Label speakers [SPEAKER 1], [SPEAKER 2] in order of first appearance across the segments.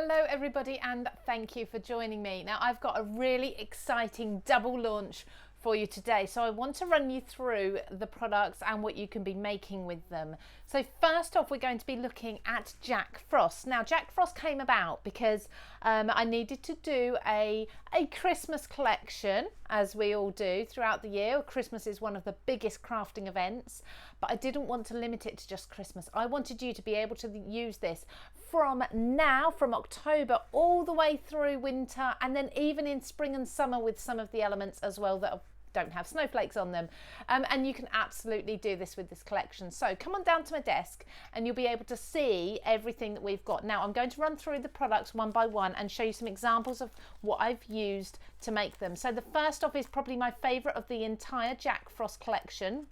[SPEAKER 1] Hello everybody, and thank you for joining me. Now I've got a really exciting double launch for you today, so I want to run you through the products and what you can be making with them. So first off, we're going to be looking at Jack Frost. Now Jack Frost came about because I needed to do a Christmas collection, as we all do throughout the year. Christmas is one of the biggest crafting events, but I didn't want to limit it to just Christmas. I wanted you to be able to use this from now, from October all the way through winter, and then even in spring and summer with some of the elements as well that don't have snowflakes on them. And you can absolutely do this with this collection. So come on down to my desk and you'll be able to see everything that we've got. Now I'm going to run through the products one by one and show you some examples of what I've used to make them. So the first off is probably my favorite of the entire Jack Frost collection.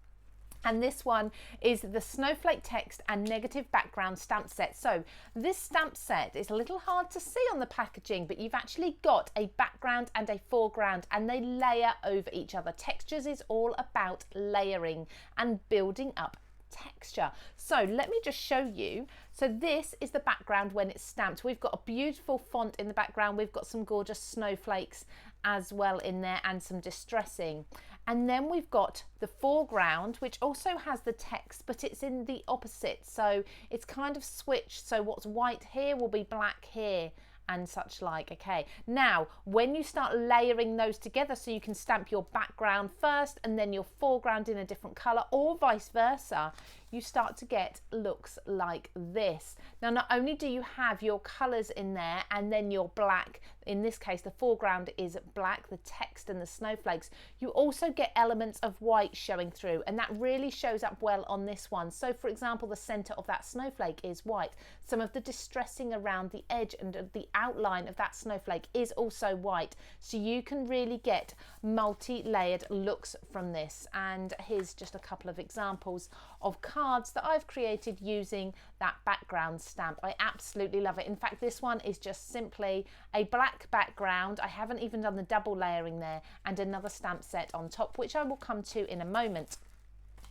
[SPEAKER 1] And this one is the Snowflake text and negative background stamp set. So this stamp set is a little hard to see on the packaging, but you've actually got a background and a foreground, and they layer over each other. Textures is all about layering and building up texture. So let me just show you. So this is the background when it's stamped. We've got a beautiful font in the background. We've got some gorgeous snowflakes as well in there and some distressing. And then we've got the foreground, which also has the text, but it's in the opposite. So it's kind of switched. So what's white here will be black here, and such like. Okay, now when you start layering those together, so you can stamp your background first and then your foreground in a different color, or vice versa, you start to get looks like this. Now not only do you have your colors in there and then your black, in this case the foreground is black, the text and the snowflakes, you also get elements of white showing through, and that really shows up well on this one. So for example, the center of that snowflake is white. Some of the distressing around the edge and the outline of that snowflake is also white, so you can really get multi-layered looks from this. And here's just a couple of examples of cards that I've created using that background stamp. I absolutely love it. In fact, this one is just simply a black background. I haven't even done the double layering there, and another stamp set on top, which I will come to in a moment.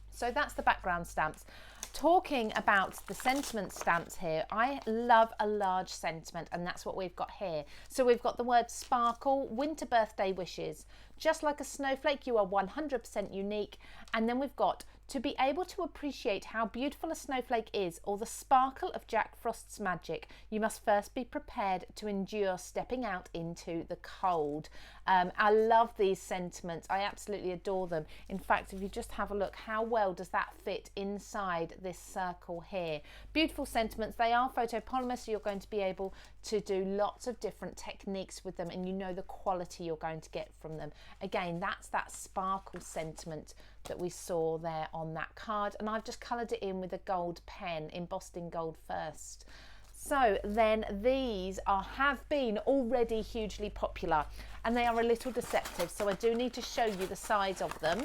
[SPEAKER 1] So that's the background stamps. Talking about the sentiment stamps here, I love a large sentiment, and that's what we've got here. So we've got the word sparkle, winter birthday wishes. Just like a snowflake, you are 100% unique. And then we've got to be able to appreciate how beautiful a snowflake is, or the sparkle of Jack Frost's magic, you must first be prepared to endure stepping out into the cold. I love these sentiments. I absolutely adore them. In fact, if you just have a look, how well does that fit inside this circle here? Beautiful sentiments. They are photopolymer, so you're going to be able to do lots of different techniques with them, and you know the quality you're going to get from them. Again, that's that sparkle sentiment that we saw there on that card, and I've just coloured it in with a gold pen, embossed in gold first. So then these have been already hugely popular, and they are a little deceptive, so I do need to show you the size of them.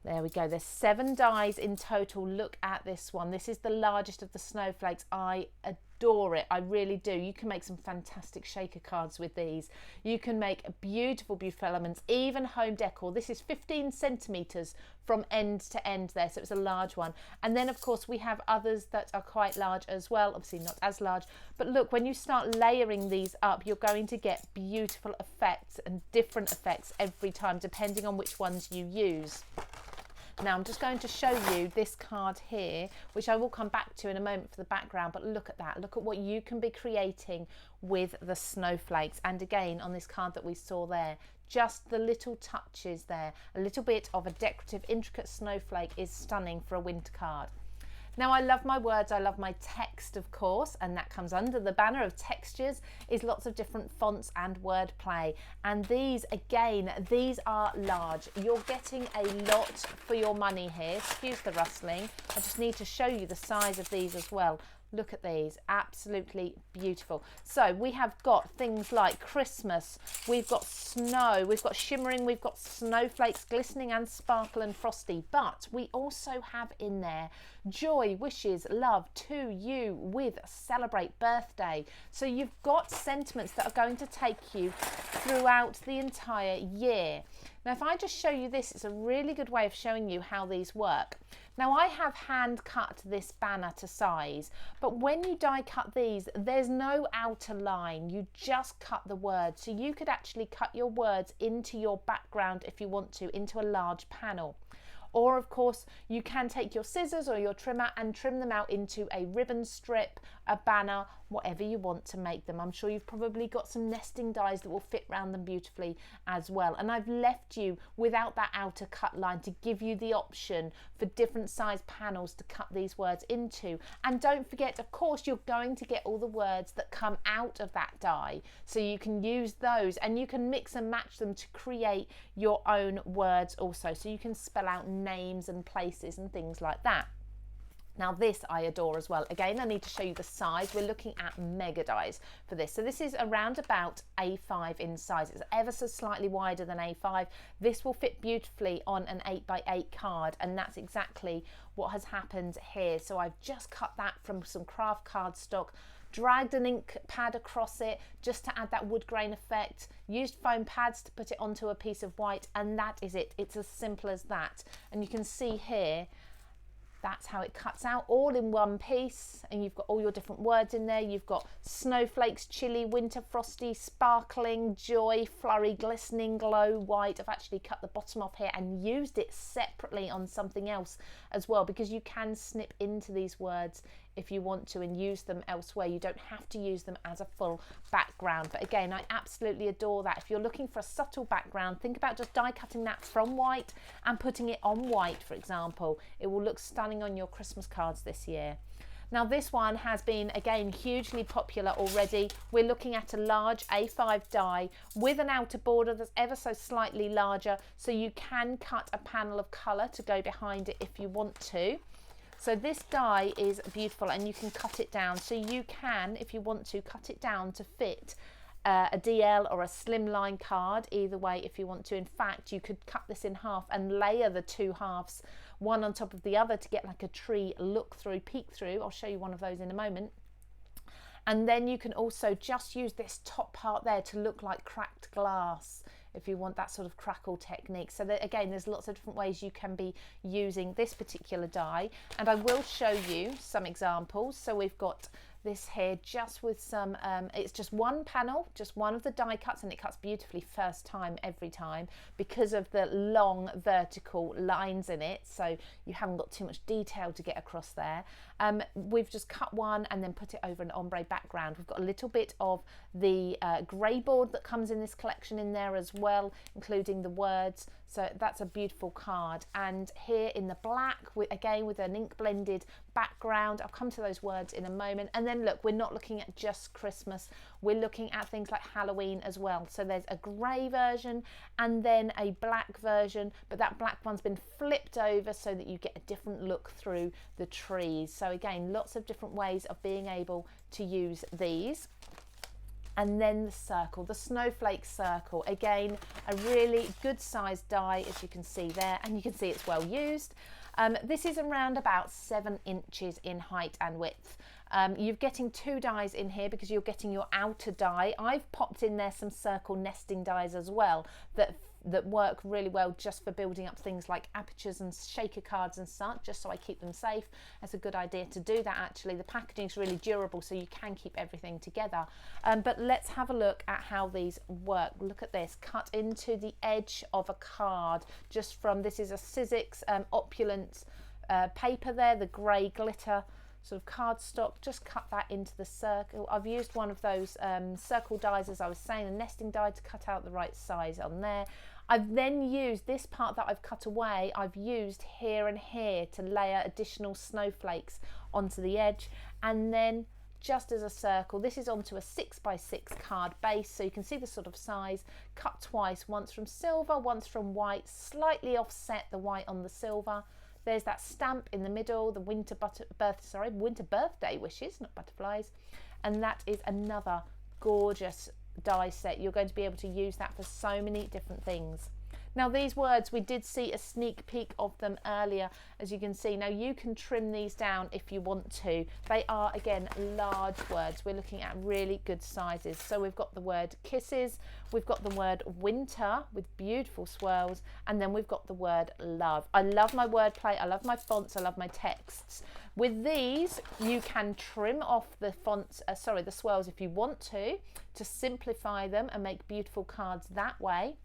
[SPEAKER 1] There we go, there's 7 dies in total. Look at this one. This is the largest of the snowflakes. I adore it, I really do. You can make some fantastic shaker cards with these. You can make beautiful, beautiful elements, even home decor. This is 15 centimeters from end to end there, so it's a large one. And then of course we have others that are quite large as well, obviously not as large, but look, when you start layering these up, you're going to get beautiful effects and different effects every time, depending on which ones you use. Now I'm just going to show you this card here, which I will come back to in a moment for the background, but look at that. Look at what you can be creating with the snowflakes. And again, on this card that we saw there, just the little touches there, a little bit of a decorative, intricate snowflake is stunning for a winter card. Now I love my words, I love my text of course, and that comes under the banner of textures is lots of different fonts and wordplay. And these, again, these are large. You're getting a lot for your money here. Excuse the rustling. I just need to show you the size of these as well. Look at these, absolutely beautiful. So we have got things like Christmas, we've got snow, we've got shimmering, we've got snowflakes, glistening and sparkle and frosty, but we also have in there joy, wishes, love, to you, with, celebrate, birthday. So you've got sentiments that are going to take you throughout the entire year. Now if I just show you this, it's a really good way of showing you how these work. Now I have hand cut this banner to size, but when you die cut these, there's no outer line, you just cut the words. So you could actually cut your words into your background if you want to, into a large panel. Or of course, you can take your scissors or your trimmer and trim them out into a ribbon strip, a banner, whatever you want to make them. I'm sure you've probably got some nesting dies that will fit around them beautifully as well. And I've left you without that outer cut line to give you the option for different size panels to cut these words into. And don't forget, of course, you're going to get all the words that come out of that die. So you can use those and you can mix and match them to create your own words also. So you can spell out names and places and things like that. Now this I adore as well. Again, I need to show you the size. We're looking at mega dies for this. So this is around about A5 in size. It's ever so slightly wider than A5. This will fit beautifully on an 8x8 card, and that's exactly what has happened here. So I've just cut that from some craft cardstock, dragged an ink pad across it just to add that wood grain effect, used foam pads to put it onto a piece of white, and that is it. It's as simple as that. And you can see here, that's how it cuts out all in one piece, and you've got all your different words in there. You've got snowflakes, chilly, winter, frosty, sparkling, joy, flurry, glistening, glow, white. I've actually cut the bottom off here and used it separately on something else as well, because you can snip into these words if you want to and use them elsewhere. You don't have to use them as a full background. But again, I absolutely adore that. If you're looking for a subtle background, think about just die cutting that from white and putting it on white, for example. It will look stunning on your Christmas cards this year. Now this one has been, again, hugely popular already. We're looking at a large A5 die with an outer border that's ever so slightly larger, so you can cut a panel of colour to go behind it if you want to. So this die is beautiful, and you can cut it down. So you can, if you want to, cut it down to fit a DL or a slimline card, either way if you want to. In fact, you could cut this in half and layer the two halves one on top of the other to get like a tree look through, peek through. I'll show you one of those in a moment. And then you can also just use this top part there to look like cracked glass if you want that sort of crackle technique. So that, again, there's lots of different ways you can be using this particular die, and I will show you some examples. So we've got this here just with some, it's just one panel, just one of the die cuts, and it cuts beautifully first time every time because of the long vertical lines in it, so you haven't got too much detail to get across there. We've just cut one and then put it over an ombre background. We've got a little bit of the grey board that comes in this collection in there as well, including the words. So that's a beautiful card. And here in the black, again with an ink blended background, I'll come to those words in a moment. And then look, we're not looking at just Christmas, we're looking at things like Halloween as well. So there's a grey version and then a black version, but that black one's been flipped over so that you get a different look through the trees. So again, lots of different ways of being able to use these. And then the circle, the snowflake circle, again, a really good sized die, as you can see there, and you can see it's well used. This is around about 7 inches in height and width. You're getting 2 dies in here because you're getting your outer die. I've popped in there some circle nesting dies as well that work really well just for building up things like apertures and shaker cards and such, just so I keep them safe. That's a good idea to do that actually. The packaging is really durable, so you can keep everything together. But let's have a look at how these work. Look at this, cut into the edge of a card just from, this is a Sizzix opulent paper there, the grey glitter sort of cardstock, just cut that into the circle. I've used one of those circle dies, as I was saying, a nesting die, to cut out the right size on there. I've then used this part that I've cut away, I've used here and here to layer additional snowflakes onto the edge, and then just as a circle, this is onto a 6x6 card base, so you can see the sort of size, cut twice, once from silver, once from white, slightly offset the white on the silver. There's that stamp in the middle, the winter birthday wishes, not butterflies. And that is another gorgeous die set. You're going to be able to use that for so many different things. Now these words, we did see a sneak peek of them earlier, as you can see. Now you can trim these down if you want to. They are, again, large words. We're looking at really good sizes. So we've got the word kisses, we've got the word winter with beautiful swirls, and then we've got the word love. I love my wordplay, I love my fonts, I love my texts. With these, you can trim off the fonts, the swirls if you want to simplify them and make beautiful cards that way.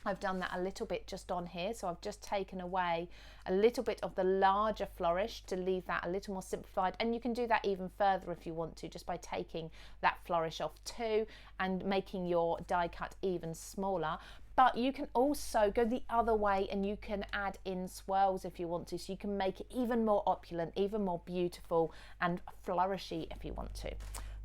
[SPEAKER 1] I've done that a little bit just on here, so I've just taken away a little bit of the larger flourish to leave that a little more simplified, and you can do that even further if you want to, just by taking that flourish off too and making your die cut even smaller. But you can also go the other way and you can add in swirls if you want to, so you can make it even more opulent, even more beautiful and flourishy if you want to.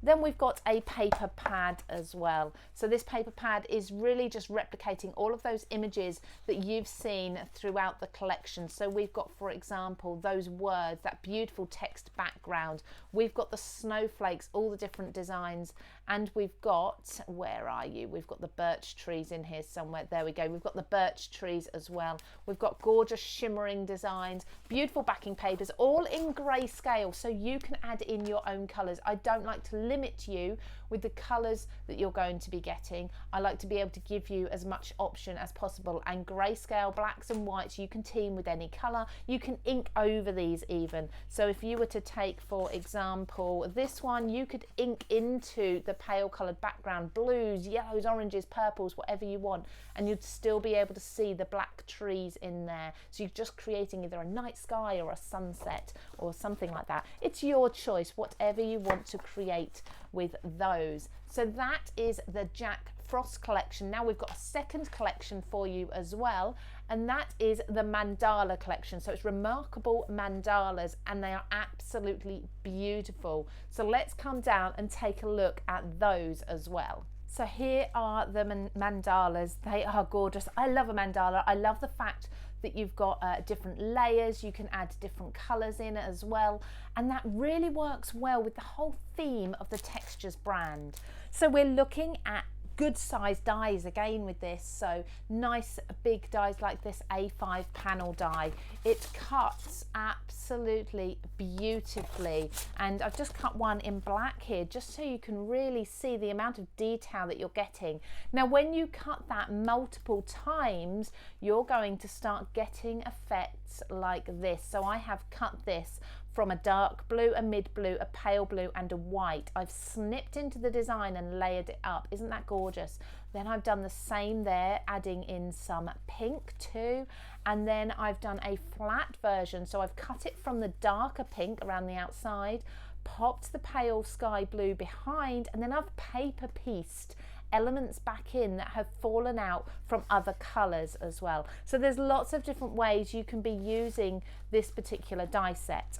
[SPEAKER 1] Then we've got a paper pad as well. So this paper pad is really just replicating all of those images that you've seen throughout the collection. So we've got, for example, those words, that beautiful text background. We've got the snowflakes, all the different designs, and we've got, where are you? We've got the birch trees in here somewhere. There we go. We've got the birch trees as well. We've got gorgeous shimmering designs, beautiful backing papers, all in grayscale, so you can add in your own colors. I don't like to limit you with the colors that you're going to be getting. I like to be able to give you as much option as possible, and grayscale, blacks and whites, you can team with any color. You can ink over these even. So if you were to take, for example, this one, you could ink into the pale colored background, blues, yellows, oranges, purples, whatever you want, and you'd still be able to see the black trees in there. So you're just creating either a night sky or a sunset or something like that. It's your choice, whatever you want to create with those. So that is the Jack Frost collection. Now we've got a second collection for you as well, and that is the Mandala collection. So it's Remarkable Mandalas, and they are absolutely beautiful. So let's come down and take a look at those as well. So here are the mandalas. They are gorgeous. I love a mandala. I love the fact that you've got different layers. You can add different colors in as well, and that really works well with the whole theme of the Textures brand. So we're looking at good size dies again with this, so nice big dies like this A5 panel die. It cuts absolutely beautifully, and I've just cut one in black here just so you can really see the amount of detail that you're getting. Now when you cut that multiple times, you're going to start getting effects like this. So I have cut this from a dark blue, a mid blue, a pale blue and a white. I've snipped into the design and layered it up. Isn't that gorgeous? Then I've done the same there, adding in some pink too, and then I've done a flat version. So I've cut it from the darker pink around the outside, popped the pale sky blue behind, and then I've paper pieced elements back in that have fallen out from other colors as well. So there's lots of different ways you can be using this particular die set.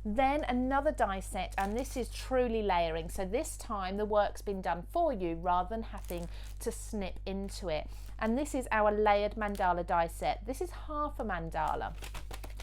[SPEAKER 1] Then another die set, and this is truly layering. So this time the work's been done for you rather than having to snip into it. And this is our layered mandala die set. This is half a mandala.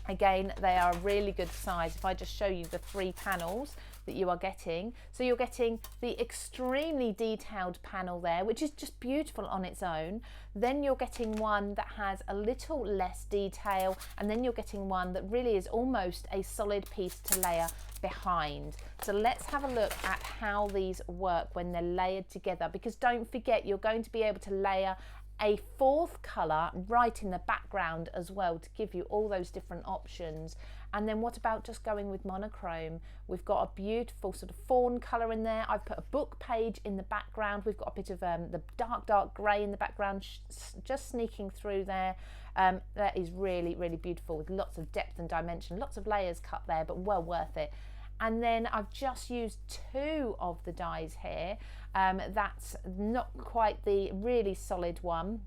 [SPEAKER 1] Again, they are a really good size. If I just show you the 3 panels that you are getting. So you're getting the extremely detailed panel there, which is just beautiful on its own. Then you're getting one that has a little less detail, and then you're getting one that really is almost a solid piece to layer behind. So let's have a look at how these work when they're layered together, because don't forget, you're going to be able to layer a 4th colour right in the background as well to give you all those different options. And then what about just going with monochrome? We've got a beautiful sort of fawn colour in there. I've put a book page in the background. We've got a bit of the dark grey in the background just sneaking through there. That is really, really beautiful with lots of depth and dimension, lots of layers cut there, but well worth it. And then I've just used 2 of the dies here. That's not quite the really solid one.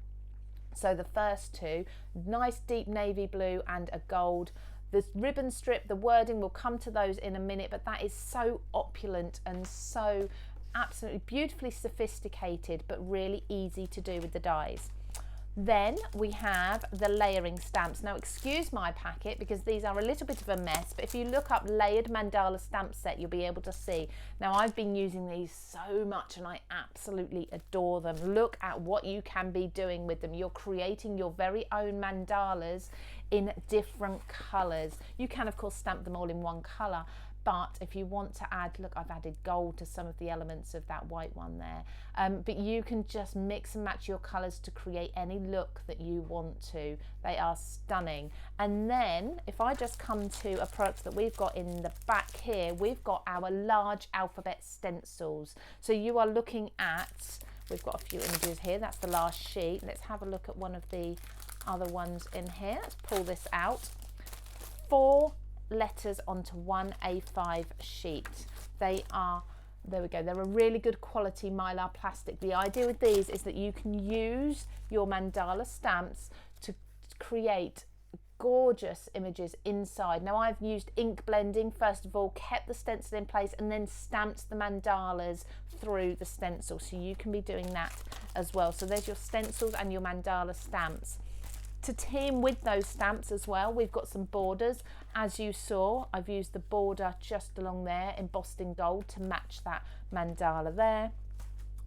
[SPEAKER 1] So the first 2, nice deep navy blue and a gold. The ribbon strip, the wording, we'll come to those in a minute, but that is so opulent and so absolutely beautifully sophisticated, but really easy to do with the dies. Then we have the layering stamps. Now excuse my packet because these are a little bit of a mess, but if you look up layered mandala stamp set, you'll be able to see. Now I've been using these so much and I absolutely adore them. Look at what you can be doing with them. You're creating your very own mandalas in different colors. You can of course stamp them all in one color, but if you want to add, look, I've added gold to some of the elements of that white one there, but you can just mix and match your colors to create any look that you want to. They are stunning. And then if I just come to a product that we've got in the back here, we've got our large alphabet stencils. So you are looking at, we've got a few images here, that's the last sheet. Let's have a look at one of the other ones in here. Let's pull this out. 4 letters onto one A5 sheet. They are, there we go, they're a really good quality mylar plastic. The idea with these is that you can use your mandala stamps to create gorgeous images inside. Now I've used ink blending first of all, kept the stencil in place and then stamped the mandalas through the stencil, so you can be doing that as well. So there's your stencils and your mandala stamps. To team with those stamps as well, we've got some borders. As you saw, I've used the border just along there embossed in gold to match that mandala there.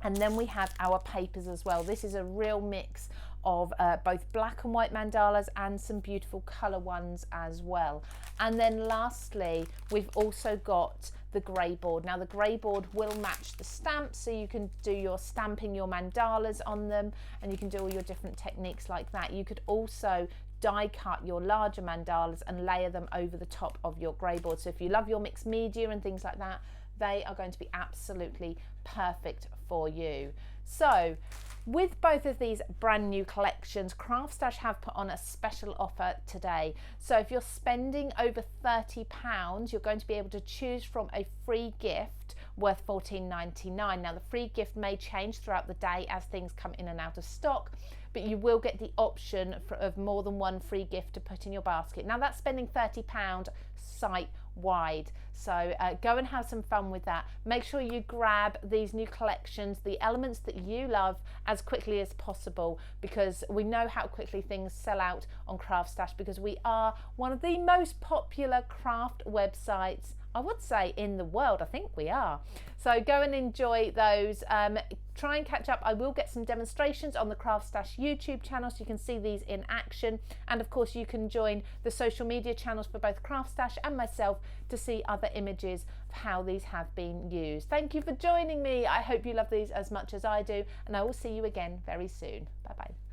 [SPEAKER 1] And then we have our papers as well. This is a real mix of both black and white mandalas and some beautiful colour ones as well. And then lastly, we've also got the grey board. Now the grey board will match the stamps, so you can do your stamping your mandalas on them and you can do all your different techniques like that. You could also die cut your larger mandalas and layer them over the top of your grey board. So if you love your mixed media and things like that, they are going to be absolutely perfect for you. So with both of these brand new collections, CraftStash have put on a special offer today. So if you're spending over £30, you're going to be able to choose from a free gift worth $14.99. Now the free gift may change throughout the day as things come in and out of stock, but you will get the option of more than one free gift to put in your basket. Now that's spending £30 site wide, so go and have some fun with that. Make sure you grab these new collections, the elements that you love, as quickly as possible, because we know how quickly things sell out on CraftStash, because we are one of the most popular craft websites, I would say, in the world. I think we are. So go and enjoy those. Try and catch up. I will get some demonstrations on the CraftStash YouTube channel so you can see these in action. And of course you can join the social media channels for both CraftStash and myself to see other images of how these have been used. Thank you for joining me. I hope you love these as much as I do, and I will see you again very soon. Bye bye.